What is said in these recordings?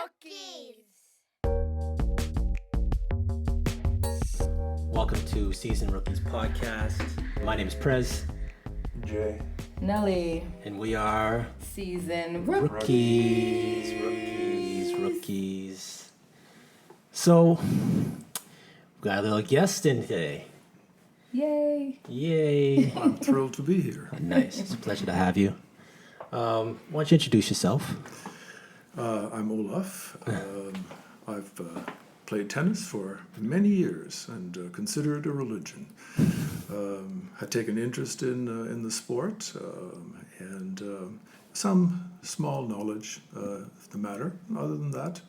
Rookies! Welcome to Season Rookies Podcast. My name is Prez, Jay. Nelly. and we are Season Rookies. So, we got a little guest in today. Yay. I'm thrilled to be here. Nice. It's a pleasure to have you. Why don't you introduce yourself? I'm Olaf. I've played tennis for many years and consider it a religion. Had taken interest in the sport and some small knowledge of the matter. Other than that,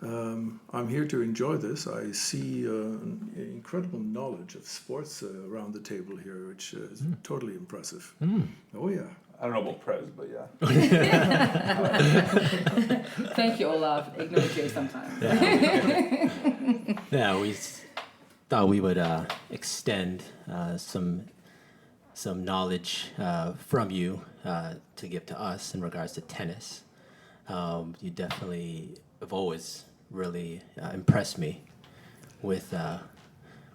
I'm here to enjoy this. I see an incredible knowledge of sports around the table here, which is totally impressive. Oh, yeah. I don't know about Prez, but yeah. Thank you, Olaf. Ignore Jay sometimes. Yeah, we thought we would extend some knowledge from you to give to us in regards to tennis. You definitely have always really impressed me with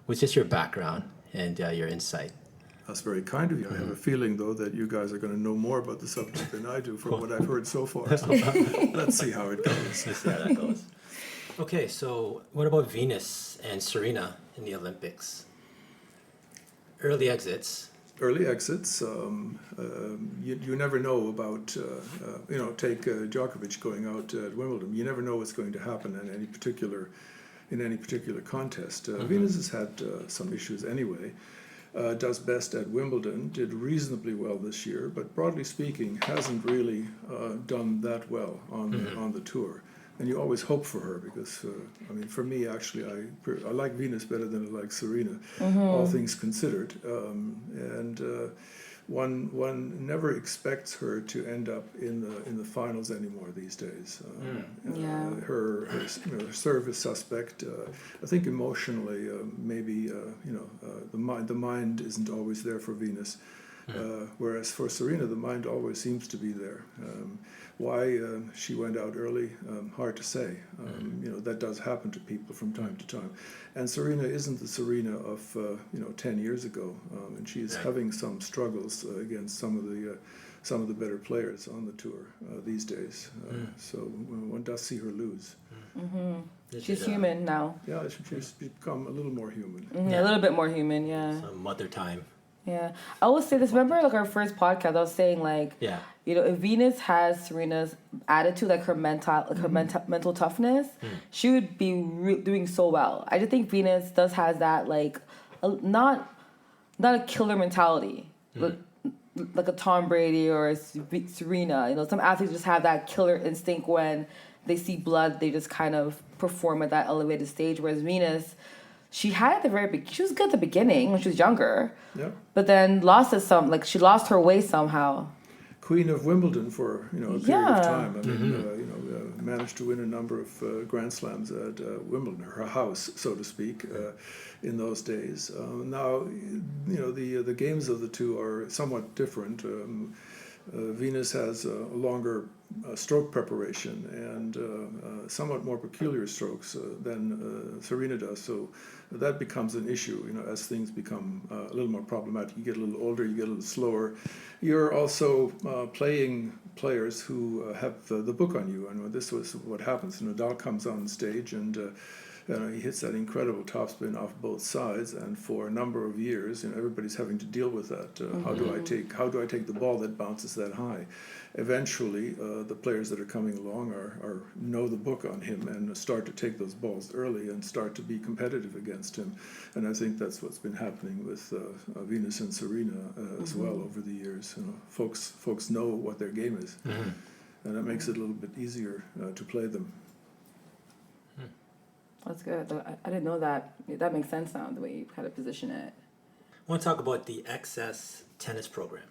just your background and your insight. That's very kind of you. I have a feeling, though, that you guys are going to know more about the subject than I do from what I've heard so far. So let's see how it goes. Let's see how that goes. Okay, so what about Venus and Serena in the Olympics? Early exits. Early exits, you never know about, take Djokovic going out at Wimbledon. You never know what's going to happen in any particular contest. Venus has had some issues anyway. Does best at Wimbledon, did reasonably well this year, but broadly speaking, hasn't really done that well on the tour. And you always hope for her because, for me, actually, I like Venus better than I like Serena, all things considered. One never expects her to end up in the finals anymore these days. Her serve is suspect. I think emotionally, the mind isn't always there for Venus. Whereas for Serena, the mind always seems to be there. Why she went out early, hard to say. That does happen to people from time to time. And Serena isn't the Serena of 10 years ago, and she's having some struggles against some of the better players on the tour these days. So one does see her lose. She's human now. Yeah, she's become a little more human. A little bit more human, yeah. Some mother time. Yeah. I always say this. Remember, our first podcast, I was saying, if Venus has Serena's attitude, her mental toughness, she would be doing so well. I just think Venus does has that, not a killer mentality, like a Tom Brady or a Serena. Some athletes just have that killer instinct when they see blood, they just kind of perform at that elevated stage, whereas Venus, she had at the very beginning, she was good at the beginning when she was younger, but then lost she lost her way somehow. Queen of Wimbledon for a period of time. Managed to win a number of Grand Slams at Wimbledon, her house, so to speak, in those days. Now, the games of the two are somewhat different. Venus has a longer stroke preparation and somewhat more peculiar strokes than Serena does. So that becomes an issue, as things become a little more problematic. You get a little older, you get a little slower. You're also playing players who have the book on you. And this was what happens. Nadal comes on stage and he hits that incredible topspin off both sides, and for a number of years, everybody's having to deal with that. How do I take the ball that bounces that high? Eventually, the players that are coming along are know the book on him and start to take those balls early and start to be competitive against him. And I think that's what's been happening with Venus and Serena as well over the years. Folks know what their game is, and that makes it a little bit easier to play them. That's good. I didn't know that. That makes sense now, the way you kind of position it. I want to talk about the XS Tennis Program.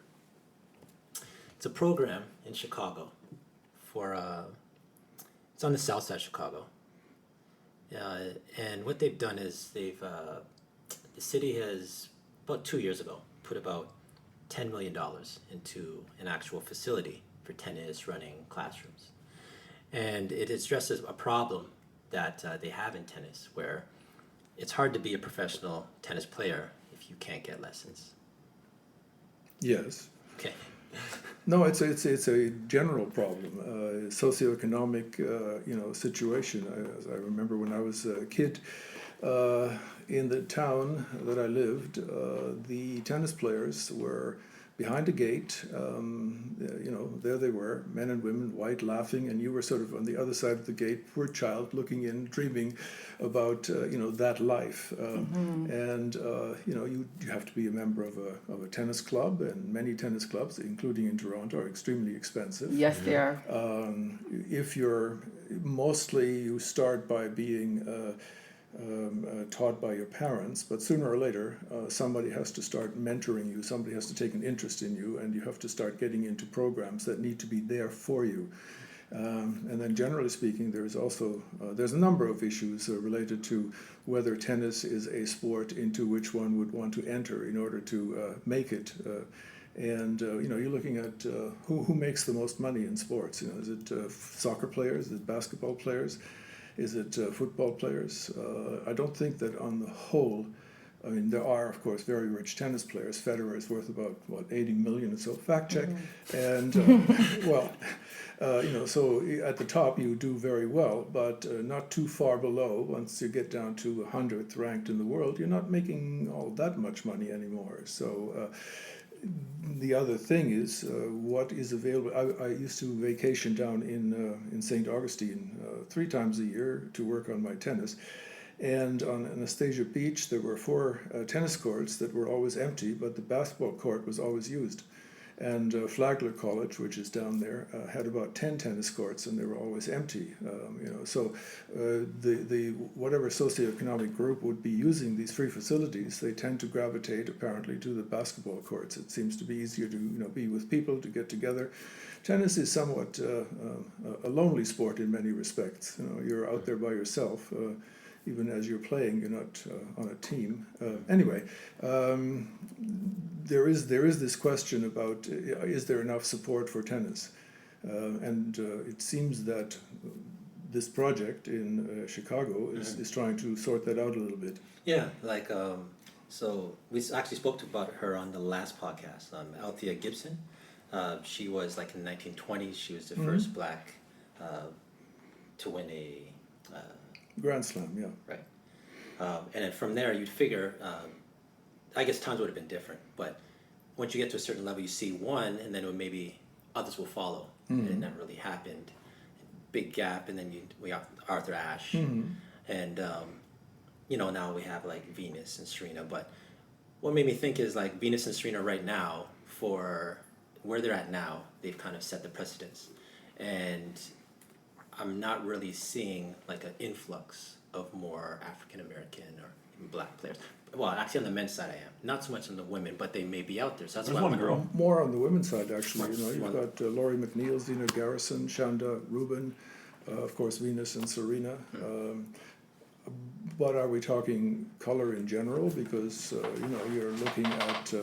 It's a program in Chicago it's on the south side of Chicago. And what they've done is the city has, about 2 years ago, put about $10 million into an actual facility for tennis running classrooms. And it addresses a problem that they have in tennis, where it's hard to be a professional tennis player if you can't get lessons. Yes. Okay. No, it's a general problem, socioeconomic situation. I remember when I was a kid, in the town that I lived, the tennis players were behind a gate. There they were, men and women, white, laughing, and you were sort of on the other side of the gate, poor child, looking in, dreaming about that life. And you have to be a member of a tennis club, and many tennis clubs, including in Toronto, are extremely expensive. Yes, they are. If you start by being taught by your parents, but sooner or later somebody has to start mentoring you, somebody has to take an interest in you, and you have to start getting into programs that need to be there for you. And then generally speaking, there's a number of issues related to whether tennis is a sport into which one would want to enter in order to make it. You're looking at who makes the most money in sports. Is it soccer players? Is it basketball players? Is it football players? I don't think that on the whole, there are, of course, very rich tennis players. Federer is worth about, 80 million or so, fact check. And, so at the top you do very well, but not too far below. Once you get down to 100th ranked in the world, you're not making all that much money anymore. So the other thing is what is available. I used to vacation down in St. Augustine 3 times a year to work on my tennis. And on Anastasia Beach, there were 4 tennis courts that were always empty, but the basketball court was always used. And Flagler College, which is down there, had about 10 tennis courts, and they were always empty. So the whatever socioeconomic group would be using these free facilities, they tend to gravitate apparently to the basketball courts. It seems to be easier to be with people, to get together. Tennis is somewhat a lonely sport in many respects. You're out there by yourself. Even as you're playing, you're not on a team. Anyway, there is this question about is there enough support for tennis? And it seems that this project in Chicago is trying to sort that out a little bit. Yeah, so we actually spoke about her on the last podcast, Althea Gibson. She was in the 1920s, she was the first black to win a Grand Slam, yeah. Right. And then from there, you'd figure, I guess times would have been different, but once you get to a certain level, you see one, and then maybe others will follow. And it never really happened. Big gap, and then we have Arthur Ashe. And, now we have Venus and Serena. But what made me think is Venus and Serena right now, for where they're at now, they've kind of set the precedence. And I'm not really seeing an influx of more African American or even black players. Well, actually on the men's side I am. Not so much on the women, but they may be out there. So that's why one girl. More on the women's side, actually. You've got Laurie McNeil, Zina Garrison, Shanda Rubin, of course Venus and Serena. But are we talking color in general? Because you're looking at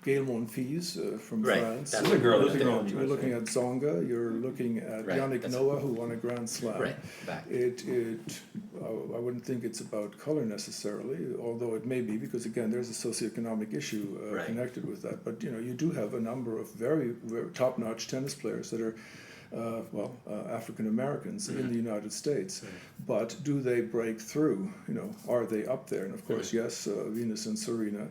Gail Monfils from France. That's a girl. You're looking at Tsonga. You're looking at Yannick Noah, who won a Grand Slam. Right. Back. I wouldn't think it's about color necessarily, although it may be, because again, there's a socioeconomic issue connected with that. But you do have a number of very, very top-notch tennis players that are African Americans in the United States. But do they break through? Are they up there? And of course, yes, Venus and Serena.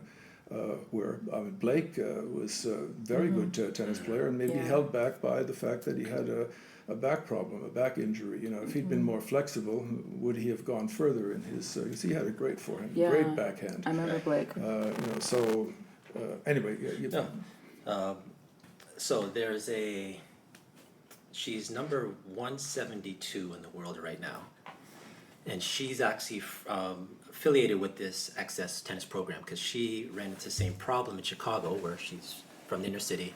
Where Blake was a very good tennis player, and maybe held back by the fact that he had a back problem, a back injury. If he'd been more flexible, would he have gone further in his? He had a great forehand, great backhand. I remember Blake. Anyway, so she's number 172 in the world right now, and she's actually affiliated with this Access tennis program because she ran into the same problem in Chicago, where she's from the inner city,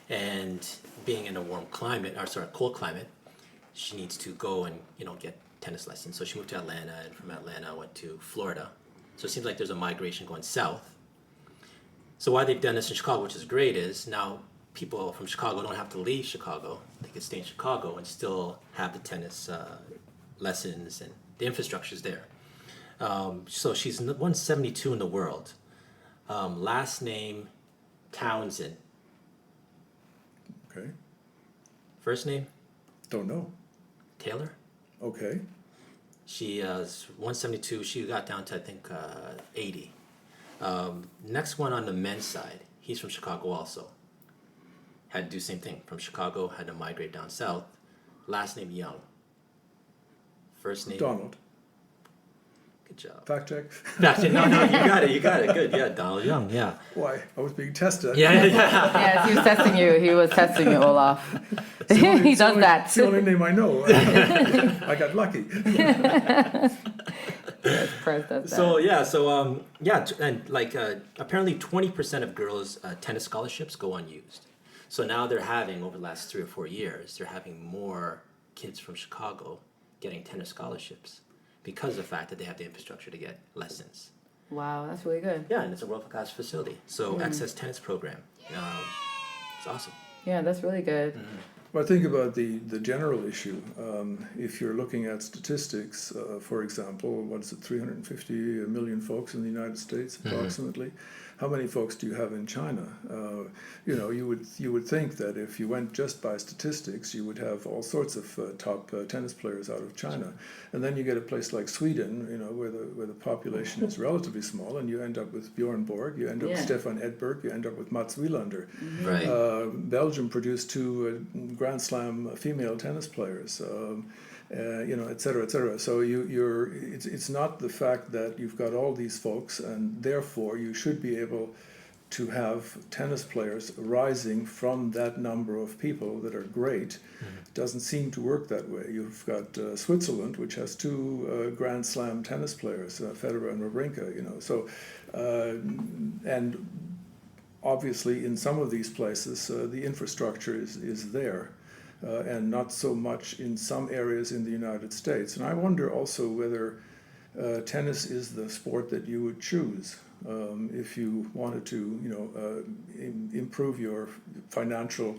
and being in a cold climate, she needs to go and get tennis lessons. So she moved to Atlanta, and from Atlanta went to Florida. So it seems like there's a migration going south. So why they've done this in Chicago, which is great, is now people from Chicago don't have to leave Chicago. They can stay in Chicago and still have the tennis lessons, and the infrastructure's there. So she's 172 in the world. Last name, Townsend. Okay. First name? Don't know. Taylor. Okay. She is 172. She got down to, I think, 80. Next one on the men's side, he's from Chicago also. Had to do the same thing. From Chicago, had to migrate down south. Last name, Young. First name? Donald. Good job. Fact check. No, you got it. Good, yeah, Donald Young, yeah. Why? I was being tested. Yeah. Yes, he was testing you, Olaf. He does that. It's the only name I know. I got lucky. Yes, Prez does that. So and like apparently 20% of girls' tennis scholarships go unused. So now they're having, over the last 3 or 4 years, they're having more kids from Chicago getting tennis scholarships because of the fact that they have the infrastructure to get lessons. Wow, that's really good. Yeah, and it's a world-class facility. So Access Tennis Program, it's awesome. Yeah, that's really good. Mm-hmm. Well, think about the general issue. If you're looking at statistics, for example, what is it, 350 million folks in the United States approximately? How many folks do you have in China? You would think that if you went just by statistics, you would have all sorts of top tennis players out of China, and then you get a place like Sweden, where the population is relatively small, and you end up with Bjorn Borg, you end up with Stefan Edberg, you end up with Mats Wilander. Right. Belgium produced 2 Grand Slam female tennis players. Et cetera, et cetera. So it's not the fact that you've got all these folks, and therefore you should be able to have tennis players rising from that number of people that are great. Doesn't seem to work that way. You've got Switzerland, which has 2 Grand Slam tennis players, Federer and Wawrinka. And obviously in some of these places the infrastructure is there. And not so much in some areas in the United States. And I wonder also whether tennis is the sport that you would choose if you wanted to, improve your financial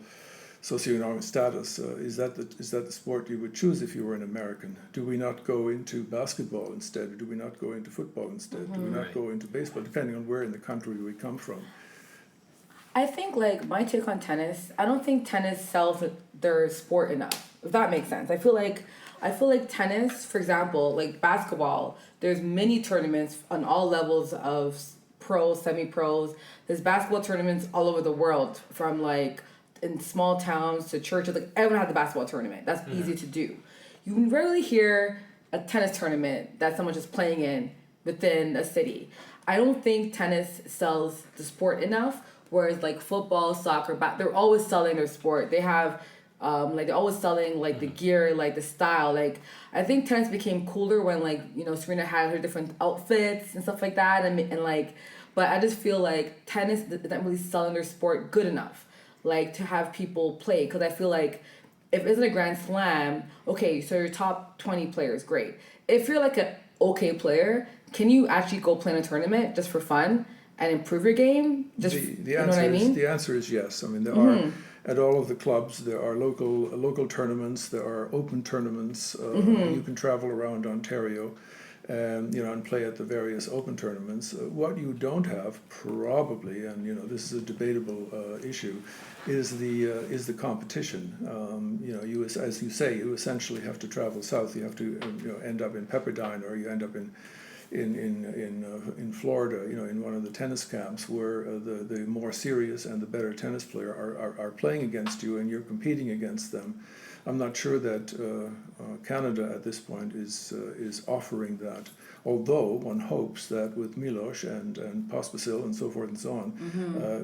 socioeconomic status. Is that the sport you would choose if you were an American? Do we not go into basketball instead? Or do we not go into football instead? Do we not go into baseball, depending on where in the country we come from? I think, like, my take on tennis, I don't think tennis sells their sport enough, if that makes sense. I feel like tennis, for example, like basketball, there's many tournaments on all levels of pros, semi-pros. There's basketball tournaments all over the world, from like in small towns to churches. Like, everyone has a basketball tournament. That's easy to do. You rarely hear a tennis tournament that someone's just playing in within a city. I don't think tennis sells the sport enough. Whereas like football, soccer, they're always selling their sport. They have, they're always selling like the gear, like the style. Like, I think tennis became cooler when Serena had her different outfits and stuff like that. But I just feel like tennis is not really selling their sport good enough, like to have people play. Because I feel like if it's a Grand Slam, okay, so your top 20 players, great. If you're like an okay player, can you actually go play in a tournament just for fun? And improve your game? The answer is yes. I mean, there are, at all of the clubs, there are local tournaments, there are open tournaments. You can travel around Ontario and play at the various open tournaments. What you don't have, probably, and this is a debatable issue, is the competition. You, as you say, you essentially have to travel south. You have to end up in Pepperdine, or you end up in Florida, in one of the tennis camps where the more serious and the better tennis player are playing against you, and you're competing against them. I'm not sure that Canada at this point is offering that, although one hopes that with Milos and Pospisil and so forth and so on,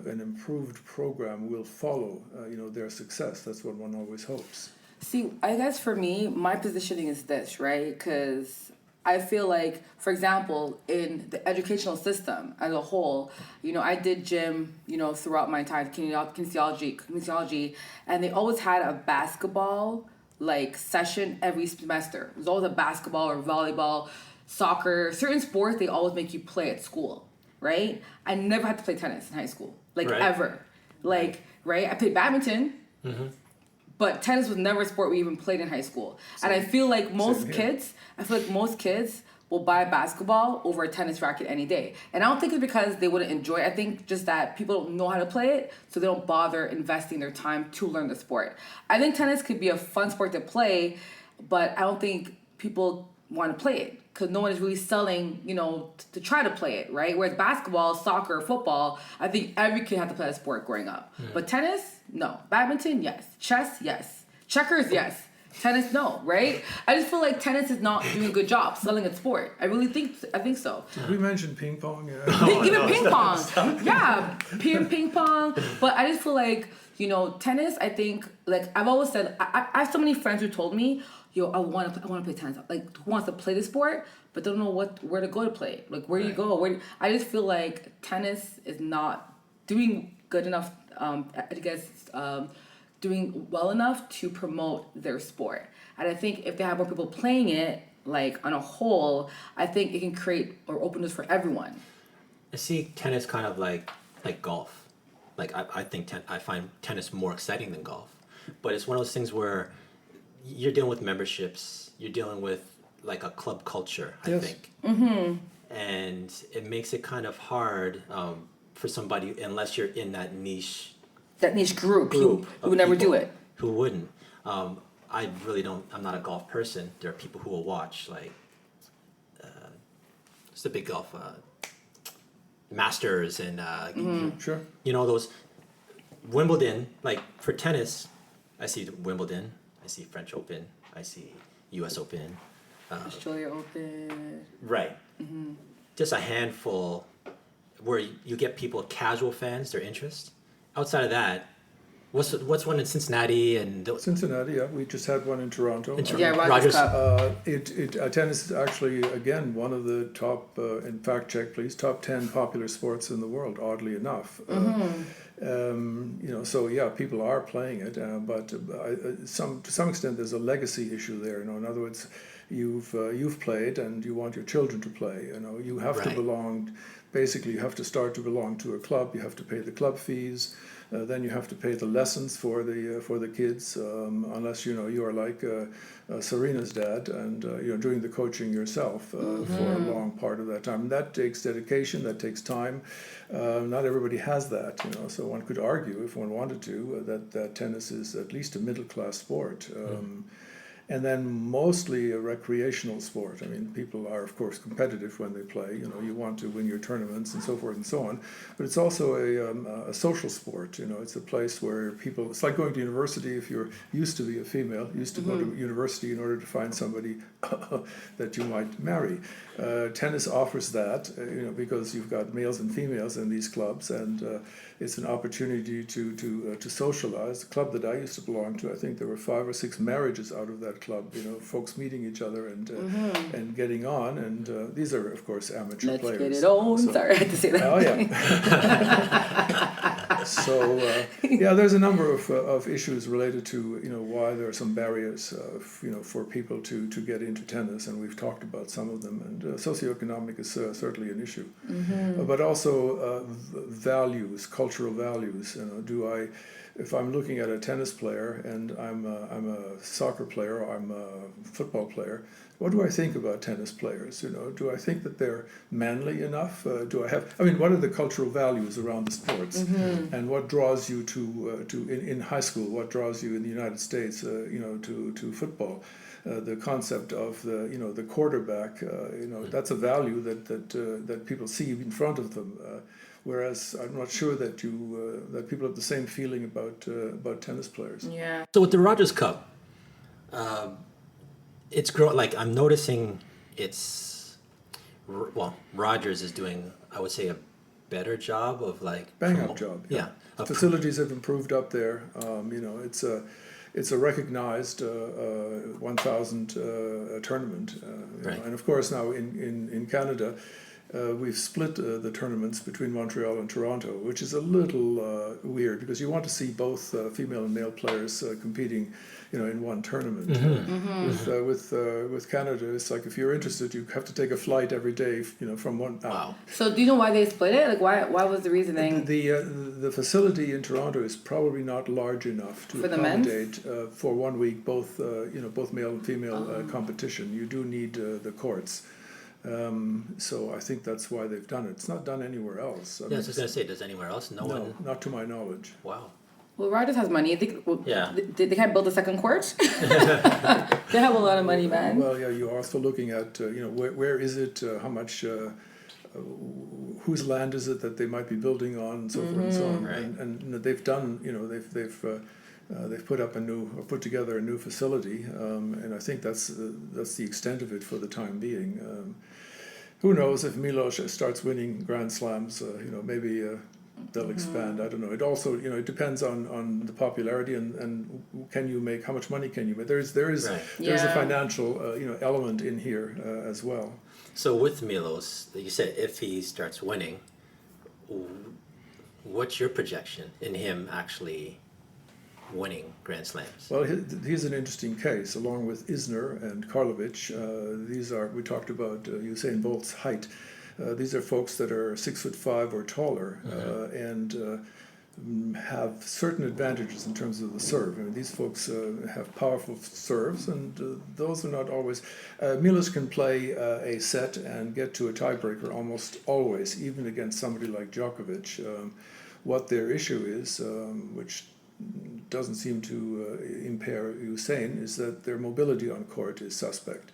an improved program will follow their success. That's what one always hopes. See, I guess for me, my positioning is this, right? Because I feel like, for example, in the educational system as a whole, I did gym, throughout my time, kinesiology, and they always had a basketball, session every semester. It was always a basketball or volleyball, soccer, certain sports they always make you play at school, right? I never had to play tennis in high school, ever. right? I played badminton, but tennis was never a sport we even played in high school. And I feel like most kids will buy a basketball over a tennis racket any day. And I don't think it's because they wouldn't enjoy it. I think just that people don't know how to play it, so they don't bother investing their time to learn the sport. I think tennis could be a fun sport to play, but I don't think people want to play it because no one is really selling, to try to play it, right? Whereas basketball, soccer, football, I think every kid had to play a sport growing up. But tennis, no. Badminton, yes. Chess, yes. Checkers, yes. Tennis, no, right? I just feel like tennis is not doing a good job selling its sport. I think so. Did we mention ping pong? Even ping pong. Yeah, ping pong. But I just feel like, tennis, I think, like I've always said, I have so many friends who told me, I want to play tennis. Like, who wants to play the sport, but don't know where to go to play. Like, where do you go? I just feel like tennis is not doing good enough, doing well enough to promote their sport. And I think if they have more people playing it, like on a whole, I think it can create or open doors for everyone. I see tennis kind of like golf. Like I find tennis more exciting than golf. But it's one of those things where you're dealing with memberships, you're dealing with like a club culture, I think. And it makes it kind of hard for somebody, unless you're in that niche group who would never do it. Who wouldn't. I really don't, I'm not a golf person. There are people who will watch, like, it's the big golf, Masters and, Sure. Those, Wimbledon, like, for tennis, I see Wimbledon, I see French Open, I see US Open. Australia Open. Right. Just a handful where you get people, casual fans, their interest. Outside of that, what's one in Cincinnati and Cincinnati? Yeah, we just had one in Toronto. Rogers Cup. Tennis is actually again one of the top. In fact, check please. Top 10 popular sports in the world. Oddly enough, so yeah, people are playing it, but to some extent there's a legacy issue there. In other words, you've played and you want your children to play. You have to belong. Basically, you have to start to belong to a club. You have to pay the club fees. Then you have to pay the lessons for the kids, unless you are like Serena's dad and doing the coaching yourself for a long part of that time. And that takes dedication. That takes time. Not everybody has that. So one could argue, if one wanted to, that tennis is at least a middle class sport. And then mostly a recreational sport. I mean, people are, of course, competitive when they play. You want to win your tournaments and so forth and so on. But it's also a social sport. It's a place where people, it's like going to university if you're used to be a female, used to go to university in order to find somebody that you might marry. Tennis offers that, because you've got males and females in these clubs, and it's an opportunity to socialize. The club that I used to belong to, I think there were 5 or 6 marriages out of that club. Folks meeting each other and getting on. And these are, of course, amateur players. Let's get it on. Sorry, I had to say that. Oh yeah. So there's a number of issues related to why there are some barriers for people to get into tennis, and we've talked about some of them. And socioeconomic is certainly an issue, but also values, cultural values. If I'm looking at a tennis player and I'm a soccer player or I'm a football player, what do I think about tennis players? Do I think that they're manly enough? What are the cultural values around the sports? And what draws you to in high school? What draws you in the United States? To football? The concept of the quarterback. That's a value that people see in front of them. Whereas I'm not sure that that people have the same feeling about tennis players. Yeah. So with the Rogers Cup, it's growing. Like I'm noticing, Rogers is doing, I would say, a better job of like bang up job. Yeah. Facilities have improved up there. It's a recognized 1,000 tournament, and of course now in Canada. We've split the tournaments between Montreal and Toronto, which is a little weird because you want to see both female and male players competing in one tournament. With Canada, it's like if you're interested, you have to take a flight every day, from one. Wow. So do you know why they split it? Like why was the reasoning? The facility in Toronto is probably not large enough to accommodate for 1 week both male and female competition. You do need the courts. So I think that's why they've done it. It's not done anywhere else. I was just going to say, does anywhere else? No, not to my knowledge. Wow. Well, Rogers has money. They can't build a second court. They have a lot of money, man. Well, yeah, you're also looking at, where is it, how much, whose land is it that they might be building on, and so forth and so on. Right. And they've done, they've put together a new facility, and I think that's the extent of it for the time being. Who knows if Milos starts winning Grand Slams? Maybe they'll expand. I don't know. It also, it depends on the popularity and can you make, how much money can you make? There's a financial element in here as well. So with Milos, you said if he starts winning, what's your projection in him actually winning Grand Slams? Well, he's an interesting case, along with Isner and Karlovic. We talked about Usain Bolt's height. These are folks that are 6'5" or taller, and have certain advantages in terms of the serve. I mean, these folks have powerful serves, and those are not always. Milos can play a set and get to a tiebreaker almost always, even against somebody like Djokovic. What their issue is, which doesn't seem to impair Usain, is that their mobility on court is suspect.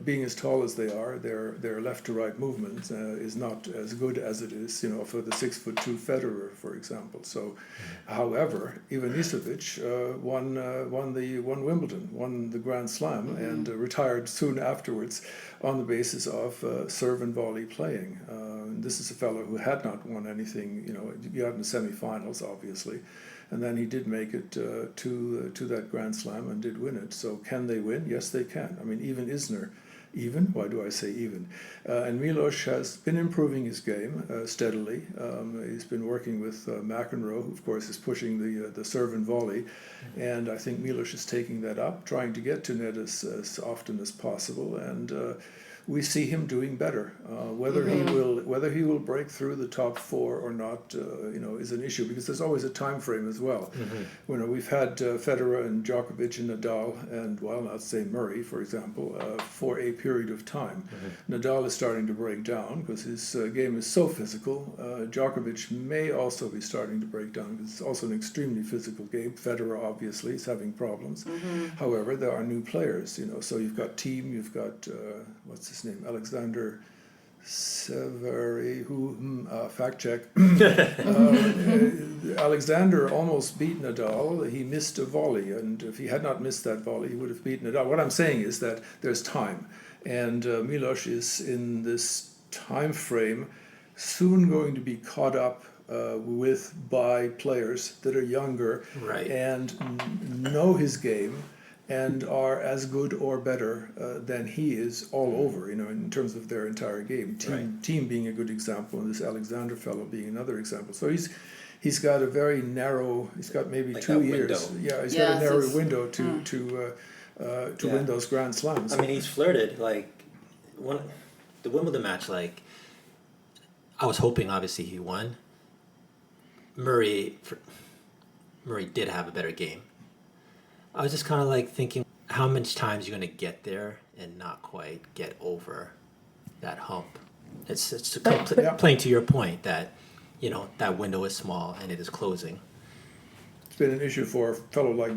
Being as tall as they are, their left to right movement is not as good as it is, for the 6'2" Federer, for example. So, however, Ivanisevic won Wimbledon, won the Grand Slam, and retired soon afterwards on the basis of serve and volley playing. This is a fellow who had not won anything. He got in the semifinals, obviously. And then he did make it to that Grand Slam and did win it. So can they win? Yes, they can. I mean, even Isner, why do I say even? And Milos has been improving his game steadily. He's been working with McEnroe, who of course is pushing the serve and volley. And I think Milos is taking that up, trying to get to net as often as possible. And we see him doing better. Whether he will break through the top four or not, is an issue, because there's always a time frame as well. We've had Federer and Djokovic and Nadal and, well, not say Murray, for example, for a period of time. Nadal is starting to break down because his game is so physical. Djokovic may also be starting to break down because it's also an extremely physical game. Federer obviously is having problems. However, there are new players, so you've got Thiem, you've got what's his name, Alexander Severi, who fact check. Alexander almost beat Nadal. He missed a volley, and if he had not missed that volley, he would have beaten Nadal. What I'm saying is that there's time, and Milos is in this time frame soon going to be caught up by players that are younger and know his game and are as good or better than he is all over, in terms of their entire game. Thiem being a good example, and this Alexander fellow being another example. So he's got a very narrow. He's got maybe 2 years. Window. Yeah, he's got a narrow window to win those Grand Slams. I mean, he's flirted the Wimbledon match. Like, I was hoping, obviously, he won. Murray did have a better game. I was just kind of like thinking, how much times you're going to get there and not quite get over that hump. It's playing to your point that, that window is small and it is closing. It's been an issue for a fellow like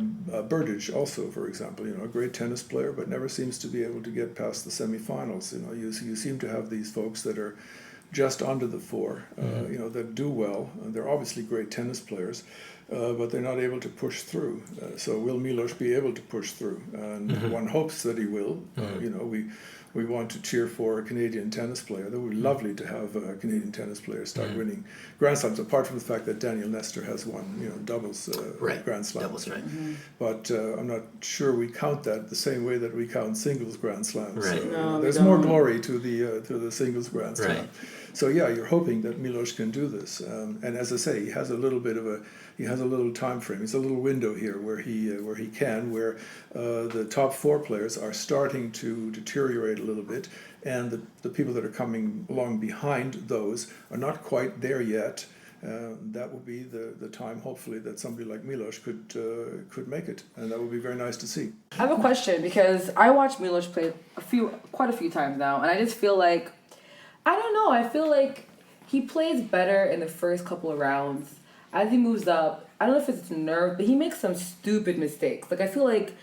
Berdych also, for example, a great tennis player, but never seems to be able to get past the semifinals. You seem to have these folks that are just under the four, that do well. They're obviously great tennis players, but they're not able to push through. So will Milos be able to push through? And one hopes that he will. We want to cheer for a Canadian tennis player. That would be lovely to have a Canadian tennis player start winning Grand Slams, apart from the fact that Daniel Nestor has won, doubles Grand Slams. Doubles, right. But I'm not sure we count that the same way that we count singles Grand Slams. Right. There's more glory to the singles Grand Slam. Right. So yeah, you're hoping that Milos can do this. And as I say, he has a little time frame. It's a little window here where he can, where the top 4 players are starting to deteriorate a little bit, and the people that are coming along behind those are not quite there yet. That will be the time, hopefully, that somebody like Milos could make it, and that would be very nice to see. I have a question, because I watched Milos play quite a few times now, and I just feel like, I don't know, I feel like he plays better in the first couple of rounds. As he moves up, I don't know if it's nerve, but he makes some stupid mistakes. Like, I feel like,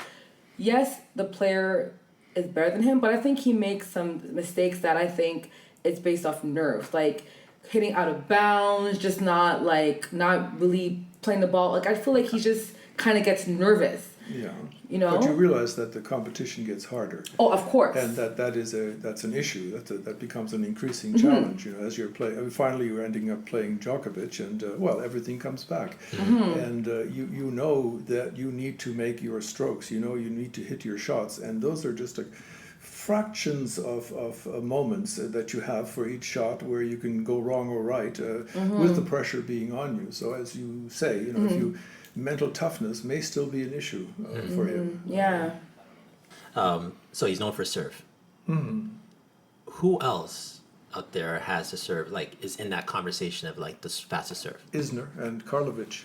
yes, the player is better than him, but I think he makes some mistakes that I think it's based off nerves, like hitting out of bounds, just not really playing the ball. Like, I feel like he just kind of gets nervous. Yeah. You know? But you realize that the competition gets harder. Oh, of course. And that's an issue. That becomes an increasing challenge. You know, as you're playing. I mean, finally, you're ending up playing Djokovic, and everything comes back. And you know that you need to make your strokes. You know, you need to hit your shots, and those are just fractions of moments that you have for each shot where you can go wrong or right with the pressure being on you. So as you say, you know, mental toughness may still be an issue for him. Yeah. So he's known for serve. Who else out there has a serve, like is in that conversation of like the fastest serve? Isner and Karlovic.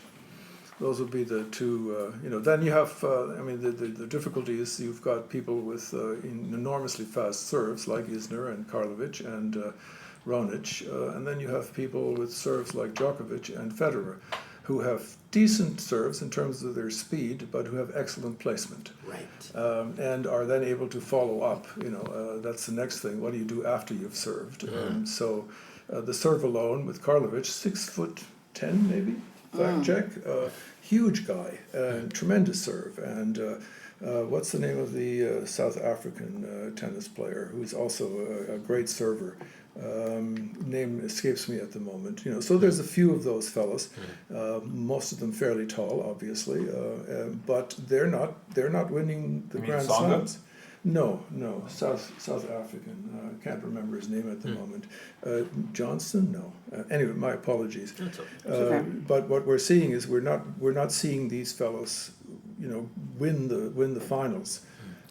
Those would be the two, then you have, the difficulty is you've got people with enormously fast serves like Isner and Karlovic and Raonic, and then you have people with serves like Djokovic and Federer, who have decent serves in terms of their speed, but who have excellent placement. Right. And are then able to follow up. That's the next thing. What do you do after you've served? So the serve alone with Karlovic, 6'10" maybe, fact check. Huge guy, tremendous serve. And what's the name of the South African tennis player who's also a great server? Name escapes me at the moment. So there's a few of those fellas, most of them fairly tall, obviously, but they're not winning the Grand Slams. No, South African. Can't remember his name at the moment. Johnston? No. Anyway, my apologies. Okay. But what we're seeing is we're not seeing these fellows, win the finals.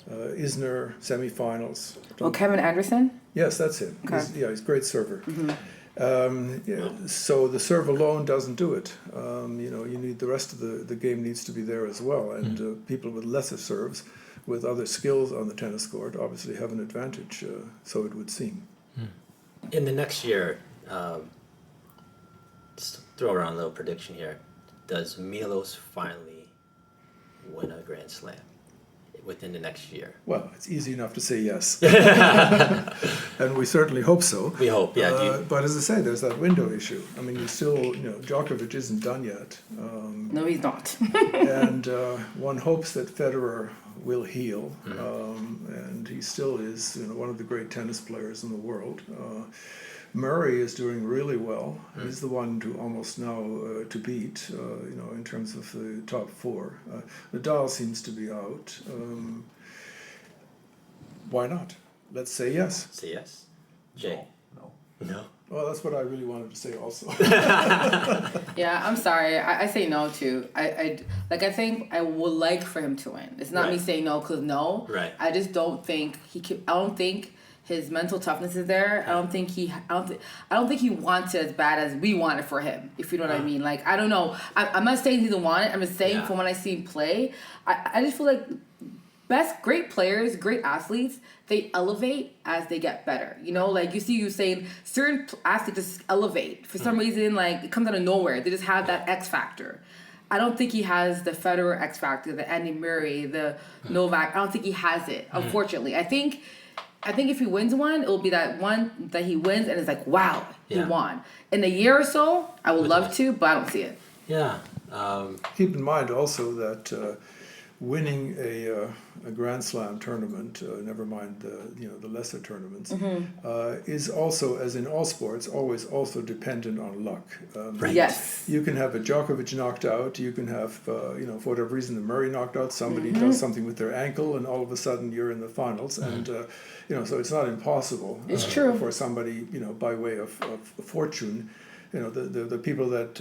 Isner semifinals. Kevin Anderson? Yes, that's him. Okay. He's a great server. So the serve alone doesn't do it. You need the rest of the game needs to be there as well, and people with lesser serves, with other skills on the tennis court, obviously have an advantage. So it would seem. In the next year, just throw around a little prediction here. Does Milos finally win a Grand Slam within the next year? Well, it's easy enough to say yes. And we certainly hope so. We hope, yeah. But as I say, there's that window issue. I mean, Djokovic isn't done yet. No, he's not. And one hopes that Federer will heal. And he still is one of the great tennis players in the world. Murray is doing really well. He's the one to almost now to beat, in terms of the top 4. Nadal seems to be out. Why not? Let's say yes. Say yes. Jay? No. Well, that's what I really wanted to say also. Yeah, I'm sorry. I say no too. I think I would like for him to win. It's not me saying no because no. Right. I just don't think he can. I don't think his mental toughness is there. I don't think he wants it as bad as we want it for him. If you know what I mean. Like, I don't know. I'm not saying he doesn't want it. I'm just saying from when I see him play, I just feel like great players, great athletes, they elevate as they get better. Like you saying certain athletes just elevate for some reason. Like, it comes out of nowhere. They just have that X factor. I don't think he has the Federer X factor, the Andy Murray, the Novak. I don't think he has it. Unfortunately, I think if he wins one, it will be that one that he wins and it's like, wow, he won. In a year or so, I would love to, but I don't see it. Yeah. Keep in mind also that winning a Grand Slam tournament, never mind the lesser tournaments, is also, as in all sports, always also dependent on luck. Right. Yes. You can have a Djokovic knocked out. You can have for whatever reason, the Murray knocked out. Somebody does something with their ankle, and all of a sudden you're in the finals. And so it's not impossible. It's true. For somebody by way of fortune. The people that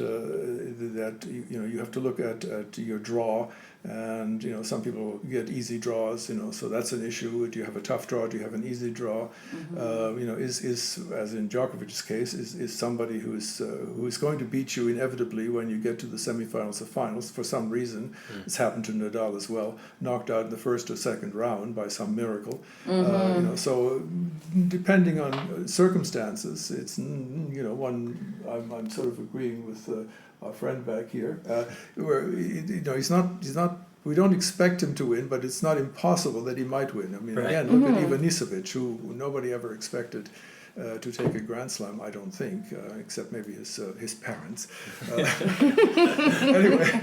you have to look at your draw, and some people get easy draws, so that's an issue. Do you have a tough draw? Do you have an easy draw? Is as in Djokovic's case, is somebody who is going to beat you inevitably when you get to the semifinals or finals for some reason. It's happened to Nadal as well, knocked out in the first or second round by some miracle. So depending on circumstances, it's one. I'm sort of agreeing with our friend back here, where he's not. We don't expect him to win, but it's not impossible that he might win. I mean, Right. again, look at Ivanisevic, who nobody ever expected to take a Grand Slam. I don't think, except maybe his parents. Anyway,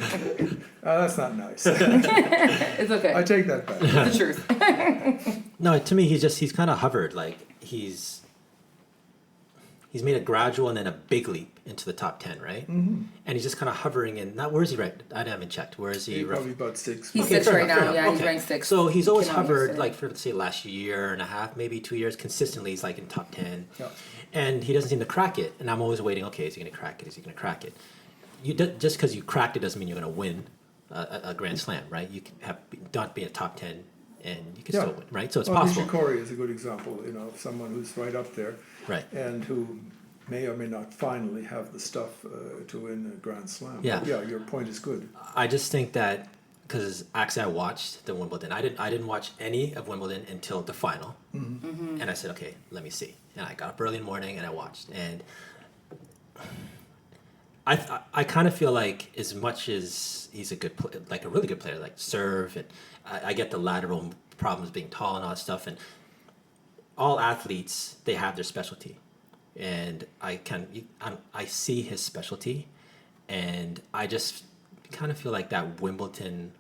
that's not nice. It's okay. I take that back. It's the truth. No, to me, he's kind of hovered. Like he's made a gradual and then a big leap into the top 10, right? Mm-hmm. And he's just kind of hovering in. Not where is he ranked? I haven't checked. Where is he? Probably about 6. He's Okay, 6 fair right enough, now. fair Yeah, enough. he's Okay. ranked 6. So he's always Came out hovered, yesterday. like for let's say last year and a half, maybe 2 years, consistently. He's like in top 10, Yeah. and he doesn't seem to crack it. And I'm always waiting. Okay, is he going to crack it? Is he going to crack it? Just because you cracked it doesn't mean you're going to win a Grand Slam, right? You can not be a top 10, and you can still win, right? So it's possible. Nishikori is a good example, of someone who's right up there, Right. and who may or may not finally have the stuff to win a Grand Slam. Yeah. But yeah, your point is good. I just think that because actually I watched the Wimbledon. I didn't watch any of Wimbledon until the final, and I said, okay, let me see. And I got up early in the morning and I watched, and I kind of feel like as much as he's a really good player, like serve, and I get the lateral problems being tall and all that stuff, and all athletes, they have their specialty, and I see his specialty, and I just kind of feel like that Wimbledon.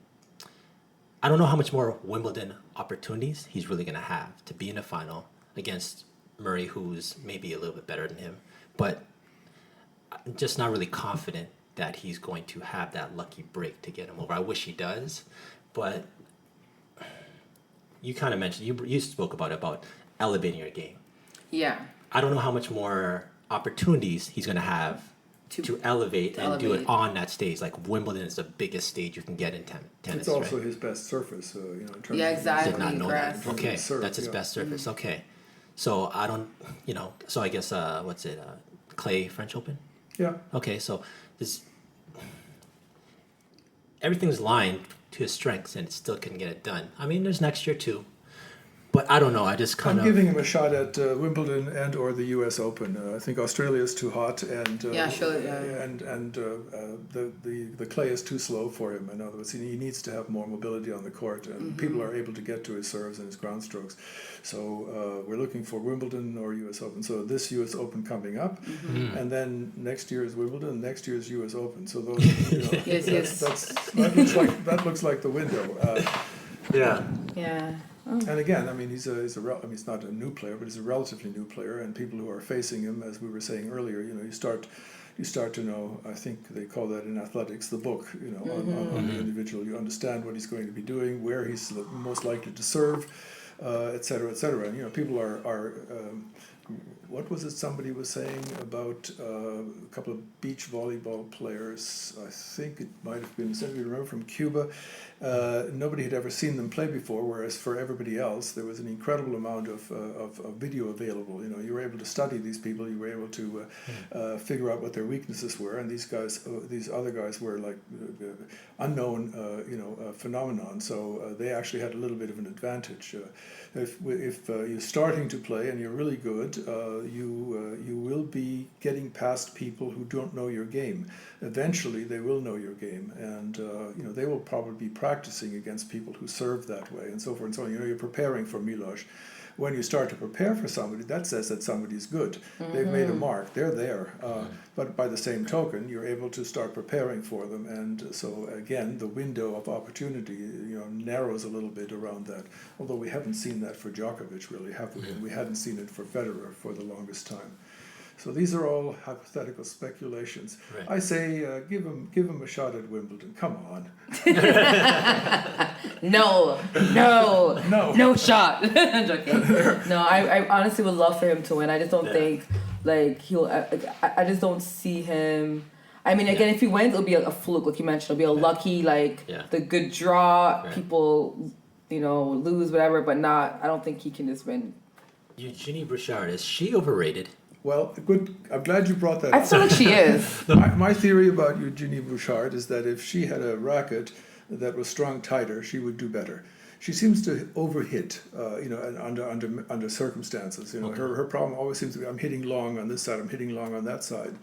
I don't know how much more Wimbledon opportunities he's really going to have to be in a final against Murray, who's maybe a little bit better than him, but I'm just not really confident that he's going to have that lucky break to get him over. I wish he does, but you kind of mentioned, you spoke about elevating your game. Yeah. I don't know how much more opportunities he's going to have to elevate and do it on that stage. Like Wimbledon is the biggest stage you can get in tennis. It's also right? his best surface, in terms Yeah, of exactly. Did not know that. Grass. Okay, Serve, that's his yeah. best surface. Okay, so I don't, so I guess what's it? Clay French Open. Yeah. Okay, so this everything's lined to his strengths, and it still couldn't get it done. I mean, there's next year too, but I don't know. I just kind I'm of giving him a shot at Wimbledon and or the U.S. Open. I think Australia is too hot, and Yeah, sure, yeah. and the clay is too slow for him. In other words, he needs to have more mobility on the court, and people are able to get to his serves and his ground strokes. So we're looking for Wimbledon or U.S. Open. So this U.S. Open coming up, and then next year is Wimbledon, and next year is U.S. Open. So those, Yes. that looks like the window. yeah. Yeah. And again, I mean, he's not a new player, but he's a relatively new player, and people who are facing him, as we were saying earlier, you start to know. I think they call that in athletics the book. On the individual, you understand what he's going to be doing, where he's most likely to serve, et cetera, et cetera. And people are. What was it somebody was saying about a couple of beach volleyball players? I think it might have been, somebody remember, from Cuba. Nobody had ever seen them play before, whereas for everybody else, there was an incredible amount of video available. You were able to study these people, you were able to figure out what their weaknesses were, and these other guys were like unknown, phenomenon. So they actually had a little bit of an advantage. If you're starting to play and you're really good, you will be getting past people who don't know your game. Eventually, they will know your game, and they will probably be practicing against people who serve that way, and so forth and so on. You're preparing for Milos, when you start to prepare for somebody, that says that somebody's good. They've made a mark. They're there. But by the same token, you're able to start preparing for them. And so, again, the window of opportunity, narrows a little bit around that. Although we haven't seen that for Djokovic, really, have we? And we hadn't seen it for Federer for the longest time. So these are all hypothetical speculations. Right. I say, give him a shot at Wimbledon. Come on. No shot. I'm joking. No, I honestly would love for him to win. I just don't think he'll. I just don't see him. I mean, again, if he wins, it'll be a fluke, like you mentioned. It'll be a lucky, the good draw. Right. People, lose whatever, but not. I don't think he can just win. Eugenie Bouchard, is she overrated? Well, good. I'm glad you brought that up. I feel like she is. My theory about Eugenie Bouchard is that if she had a racket that was strung tighter, she would do better. She seems to overhit, under circumstances. Her problem always seems to be, I'm hitting long on this side, I'm hitting long on that side.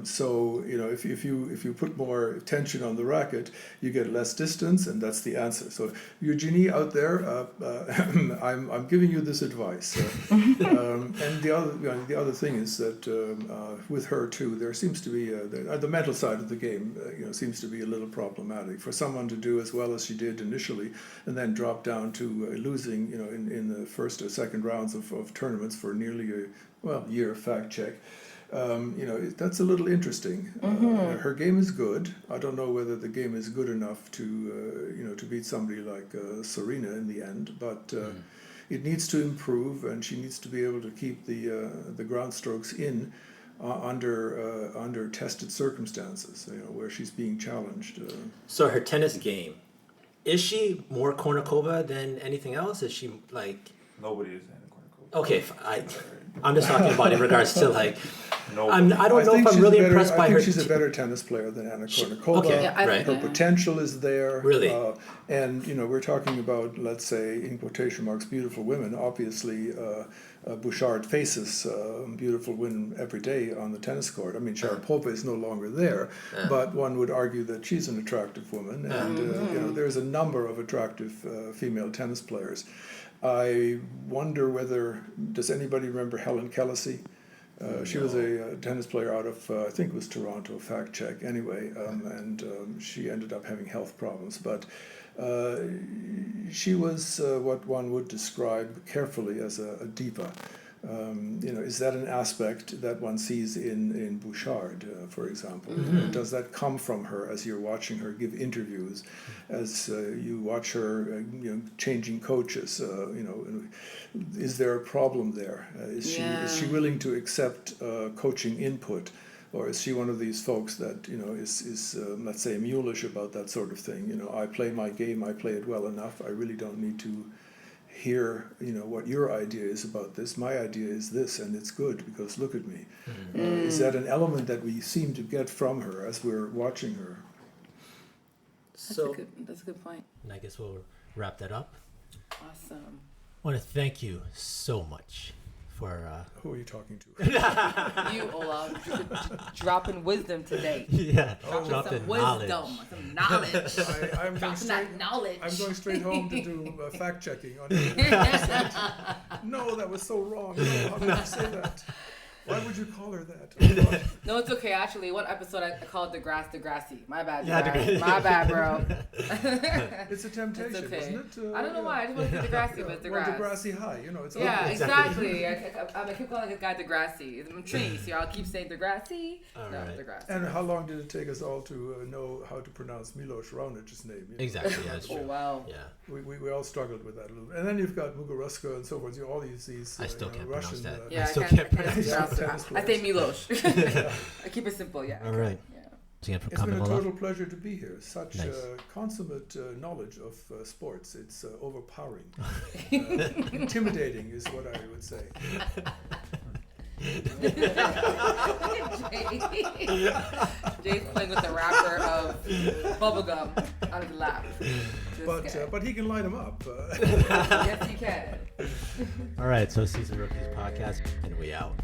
So if you put more tension on the racket, you get less distance, and that's the answer. So Eugenie out there, I'm giving you this advice. And the other thing is that with her too, there seems to be the mental side of the game. Seems to be a little problematic for someone to do as well as she did initially, and then drop down to losing. In the first or second rounds of tournaments for nearly a year. Fact check. That's a little interesting. Her game is good. I don't know whether the game is good enough to beat somebody like Serena in the end, but it needs to improve, and she needs to be able to keep the ground strokes in under tested circumstances, where she's being challenged. So her tennis game, is she more Kournikova than anything else? Is she Nobody is Anna Kournikova. Okay, I'm just talking about in regards to Nobody. I don't know if I'm really impressed by her. I think she's a better tennis player than Anna Kournikova. Okay, right. Her potential is there. Really? And we're talking about, let's say, in quotation marks, beautiful women. Obviously, Bouchard faces beautiful women every day on the tennis court. I mean, Sharapova is no longer there, but one would argue that she's an attractive woman, and there's a number of attractive female tennis players. I wonder does anybody remember Helen Kellacy? She was a tennis player out of, I think it was Toronto, fact check anyway, and she ended up having health problems. But she was what one would describe carefully as a diva. Is that an aspect that one sees in Bouchard, for example? Does that come from her as you're watching her give interviews, as you watch her, changing coaches? Is there a problem there? Is she willing to accept coaching input, or is she one of these folks that is let's say mulish about that sort of thing? I play my game, I play it well enough. I really don't need to hear what your idea is about this. My idea is this, and it's good because look at me. Is that an element that we seem to get from her as we're watching her? That's a good point. And I guess we'll wrap that up. Awesome. I want to thank you so much for... Who are you talking to? You, Olaf. Dropping wisdom today. Yeah, dropping some wisdom, some knowledge. I'm going straight home to do fact checking on it. No, that was so wrong. No, how did you say that? Why would you call her that? No, it's okay. Actually, one episode I called Degrassi. My bad, yeah, my bad, bro. It's a temptation, it's okay. Isn't it? I don't know why. I just want to say Degrassi, but it's Degrassi. Or Degrassi High, it's exactly. I keep calling this guy Degrassi. I'm Trini, so I'll keep saying Degrassi. Right. Degrassi. And how long did it take us all to know how to pronounce Milos Raunic's name? Exactly, yeah, that's true. Oh, wow. Yeah. We all struggled with that a little bit. And then you've got Muguruza and so forth. All these I still can't Russian, pronounce that. Yeah, I still can't pronounce that. I say Milos. I keep it simple, yeah. All right. Yeah. It's been a total pleasure to be here. Such consummate knowledge of sports. It's overpowering. Intimidating is what I would say. Jay's playing with the wrapper of bubblegum on his lap. But he can light him up. Yes, he can. All right, so Season Rookies Podcast, and we out.